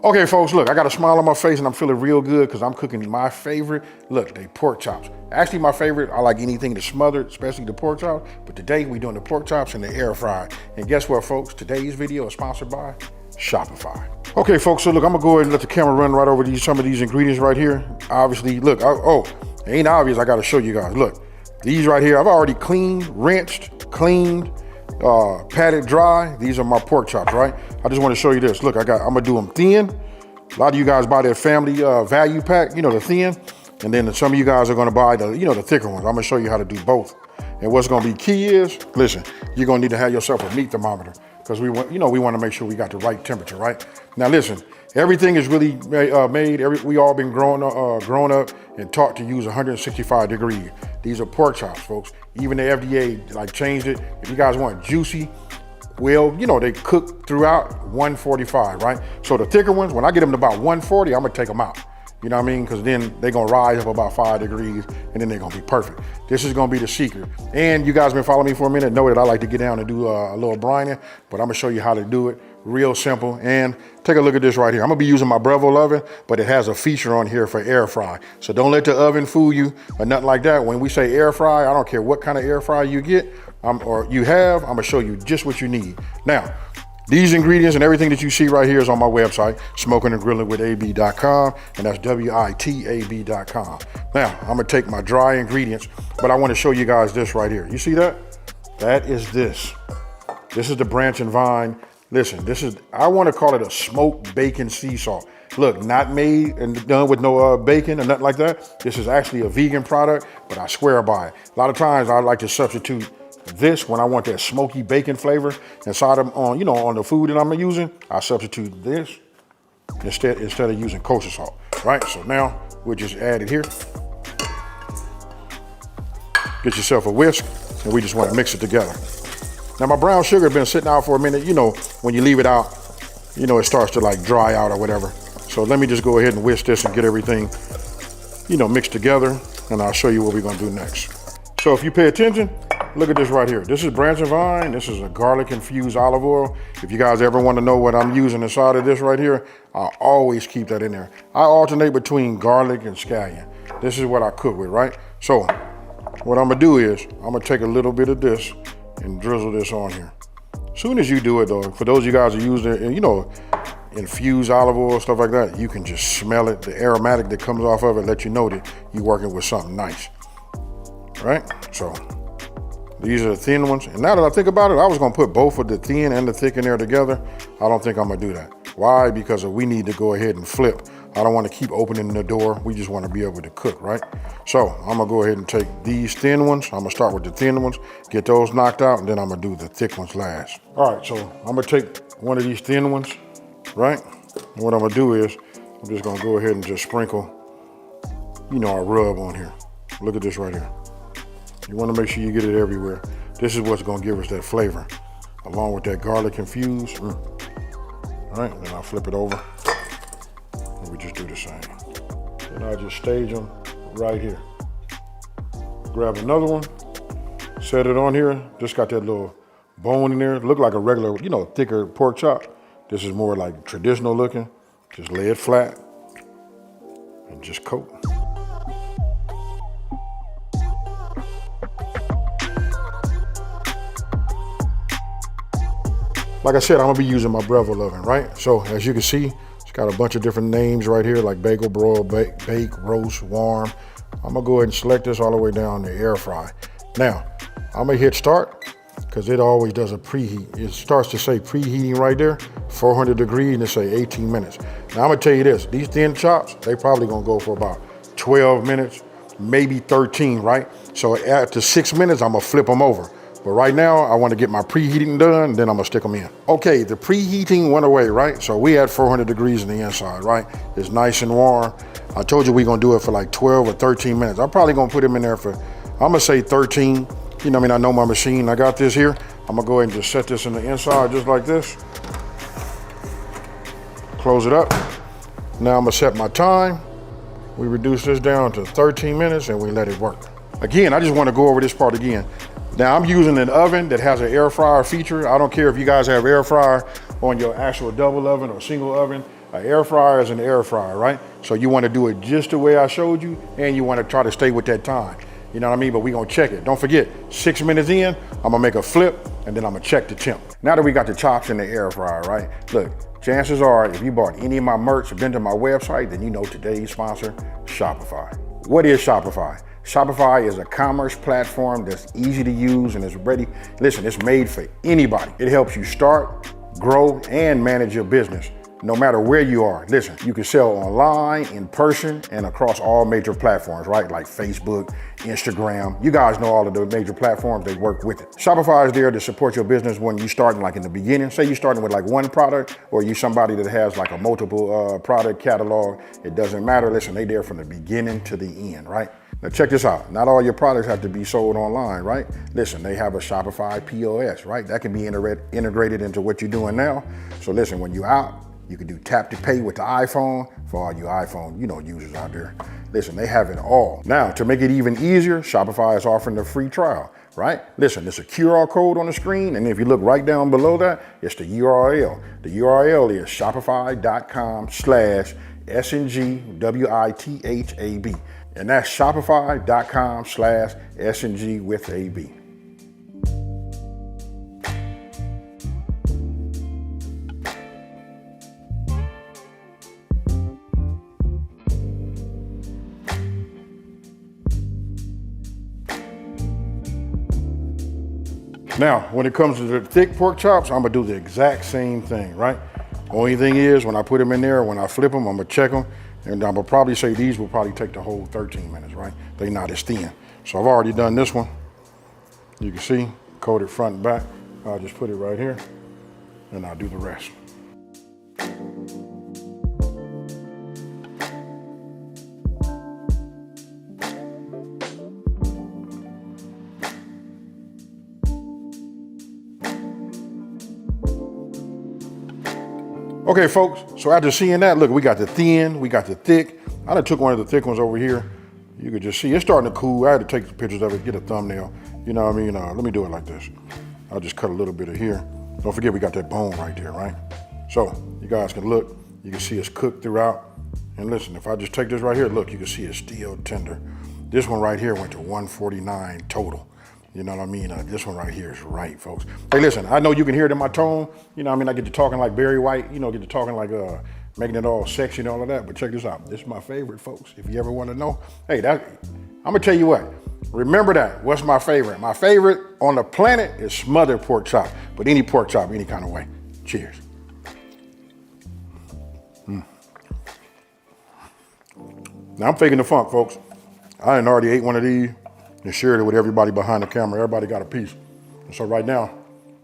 Okay, folks, look, I got a smile on my face and I'm feeling real good because I'm cooking my favorite. Look, they pork chops. Actually, my favorite, I like anything that's smothered, especially the pork chops. But today we're doing the pork chops in the air fryer. And guess what, folks? Today's video is sponsored by Shopify. Okay, folks, so look, I'm gonna go ahead and let the camera run right over some of these ingredients right here. Obviously, look, it ain't obvious, I gotta show you guys. Look, these right here, I've already cleaned, rinsed, cleaned, patted dry. These are my pork chops, right? I just want to show you this. Look, I'm gonna do them thin. A lot of you guys buy that family value pack, you know, the thin, and then some of you guys are gonna buy the, you know, the thicker ones. I'm gonna show you how to do both. And what's gonna be key is, listen, you're gonna need to have yourself a meat thermometer because we want to make sure we got the right temperature, right? Now listen, everything is really made. We all been grown up and taught to use 165 degrees. These are pork chops, folks. Even the FDA like changed it. If you guys want juicy, well, you know, they cook throughout 145, right? So the thicker ones, when I get them to about 140, I'm gonna take them out. You know what I mean? Because then they're gonna rise up about 5 degrees and then they're gonna be perfect. This is gonna be the secret. And you guys been following me for a minute, know that I like to get down and do a little brining, but I'm gonna show you how to do it. Real simple. And take a look at this right here. I'm gonna be using my Breville oven, but it has a feature on here for air fry. So don't let the oven fool you or nothing like that. When we say air fry, I don't care what kind of air fry you get or you have, I'm gonna show you just what you need. Now, these ingredients and everything that you see right here is on my website, smokingandgrillingwithab.com, and that's WITAB.com. Now, I'm gonna take my dry ingredients, but I wanna show you guys this right here. You see that? That is this. This is the Branch and Vine. Listen, I wanna call it a smoked bacon sea salt. Look, not made and done with no bacon or nothing like that. This is actually a vegan product, but I swear by it. A lot of times I like to substitute this when I want that smoky bacon flavor inside of on the food that I'm using. I substitute this instead of using kosher salt, right? So now we'll just add it here. Get yourself a whisk, and we just want to mix it together. Now my brown sugar has been sitting out for a minute. You know, when you leave it out, you know, it starts to like dry out or whatever. So let me just go ahead and whisk this and get everything, you know, mixed together, and I'll show you what we're gonna do next. So if you pay attention, look at this right here. This is Branch and Vine. This is a garlic infused olive oil. If you guys ever want to know what I'm using inside of this right here, I always keep that in there. I alternate between garlic and scallion. This is what I cook with, right? So what I'm gonna do is I'm gonna take a little bit of this and drizzle this on here. As soon as you do it though, for those of you guys who use it, you know, infused olive oil, stuff like that, you can just smell it. The aromatic that comes off of it let you know that you're working with something nice, right? So these are the thin ones. And now that I think about it, I was gonna put both of the thin and the thick in there together. I don't think I'm gonna do that. Why? Because we need to go ahead and flip. I don't wanna keep opening the door. We just wanna be able to cook, right? So I'm gonna go ahead and take these thin ones. I'm gonna start with the thin ones, get those knocked out, and then I'm gonna do the thick ones last. All right, so I'm gonna take one of these thin ones, right? And what I'm gonna do is, I'm just gonna go ahead and just sprinkle, you know, a rub on here. Look at this right here. You want to make sure you get it everywhere. This is what's going to give us that flavor, along with that garlic infused. All right, then I'll flip it over, and we just do the same. Then I'll just stage them right here. Grab another one, set it on here. Just got that little bone in there. Look like a regular, you know, thicker pork chop. This is more like traditional looking. Just lay it flat and just coat. Like I said, I'm gonna be using my Breville oven, right? So as you can see, it's got a bunch of different names right here, like bagel, broil, bake, roast, warm. I'm gonna go ahead and select this all the way down to air fry. Now, I'm gonna hit start, because it always does a preheat. It starts to say preheating right there, 400 degrees, and it say 18 minutes. Now I'm gonna tell you this, these thin chops, they probably gonna go for about 12 minutes, maybe 13, right? So after 6 minutes, I'm gonna flip them over. But right now, I want to get my preheating done, then I'm gonna stick them in. Okay, the preheating went away, right? So we had 400 degrees in the inside, right? It's nice and warm. I told you we're gonna do it for like 12 or 13 minutes. I'm probably gonna put them in there for, I'm gonna say 13. You know what I mean? I know my machine, I got this here. I'm gonna go ahead and just set this in the inside just like this. Close it up. Now I'm gonna set my time. We reduce this down to 13 minutes and we let it work. Again, I just wanna go over this part again. Now I'm using an oven that has an air fryer feature. I don't care if you guys have air fryer on your actual double oven or single oven. An air fryer is an air fryer, right? So you want to do it just the way I showed you, and you want to try to stay with that time. You know what I mean? But we're gonna check it. Don't forget, 6 minutes in, I'm gonna make a flip, and then I'm gonna check the temp. Now that we got the chops in the air fryer, right? Look, chances are, if you bought any of my merch or been to my website, then you know today's sponsor, Shopify. What is Shopify? Shopify is a commerce platform that's easy to use and it's ready. Listen, it's made for anybody. It helps you start, grow, and manage your business. No matter where you are, listen, you can sell online, in person, and across all major platforms, right? Like Facebook, Instagram. You guys know all of the major platforms, they work with it. Shopify is there to support your business when you're starting like in the beginning. Say you're starting with like one product, or you somebody that has like a multiple product catalog. It doesn't matter. Listen, they there from the beginning to the end, right? Now check this out. Not all your products have to be sold online, right? Listen, they have a Shopify POS, right? That can be integrated into what you're doing now. So listen, when you're out, you can do tap to pay with the iPhone for all you iPhone, users out there. Listen, they have it all. Now, to make it even easier, Shopify is offering a free trial, right? Listen, there's a QR code on the screen, and if you look right down below that, it's the URL. The URL is shopify.com/SNGWITHAB. And that's shopify.com/SNGWithAB. Now, when it comes to the thick pork chops, I'm gonna do the exact same thing, right? Only thing is, when I put them in there, when I flip them, I'm gonna check them, and I'm gonna probably say these will probably take the whole 13 minutes, right? They're not as thin. So I've already done this one. You can see, coated front and back. I'll just put it right here, and I'll do the rest. Okay, folks, so after seeing that, look, we got the thin, we got the thick. I done took one of the thick ones over here. You could just see, it's starting to cool. I had to take some pictures of it, get a thumbnail. You know what I mean? Let me do it like this. I'll just cut a little bit of here. Don't forget we got that bone right there, right? So you guys can look, you can see it's cooked throughout. And listen, if I just take this right here, look, you can see it's still tender. This one right here went to 149 total. You know what I mean? This one right here is right, folks. Hey, listen, I know you can hear it in my tone. You know what I mean? I get to talking like Barry White, get to talking like making it all sexy and all of that. But check this out. This is my favorite, folks. If you ever want to know, hey, I'm going to tell you what. Remember that. What's my favorite? My favorite on the planet is smothered pork chop. But any pork chop, any kind of way. Cheers. Now, I'm faking the funk, folks. I done already ate one of these and shared it with everybody behind the camera. Everybody got a piece. And so right now,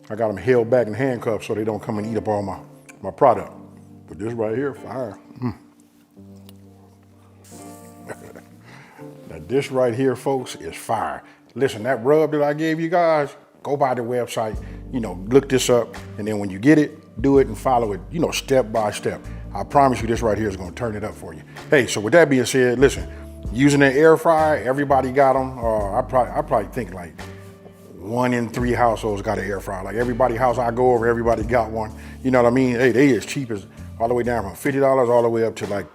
I got them held back in handcuffs so they don't come and eat up all my product. But this right here, fire. Now this right here, folks, is fire. Listen, that rub that I gave you guys, go by the website, look this up, and then when you get it, do it and follow it, step by step. I promise you this right here is gonna turn it up for you. Hey, so with that being said, listen, using an air fryer, everybody got them. I probably think like 1 in 3 households got an air fryer. Like everybody house I go over, everybody got one. You know what I mean? Hey, they as cheap as all the way down from $50 all the way up to like,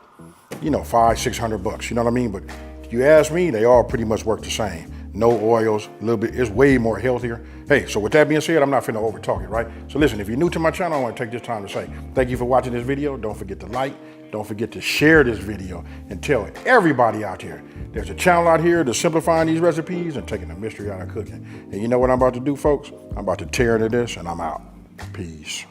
$500-600. You know what I mean? But if you ask me, they all pretty much work the same. No oils, a little bit, it's way more healthier. Hey, so with that being said, I'm not finna over talk it, right? So listen, if you're new to my channel, I wanna take this time to say, thank you for watching this video. Don't forget to like, don't forget to share this video and tell everybody out there, there's a channel out here that's simplifying these recipes and taking the mystery out of cooking. And you know what I'm about to do, folks? I'm about to tear into this and I'm out. Peace.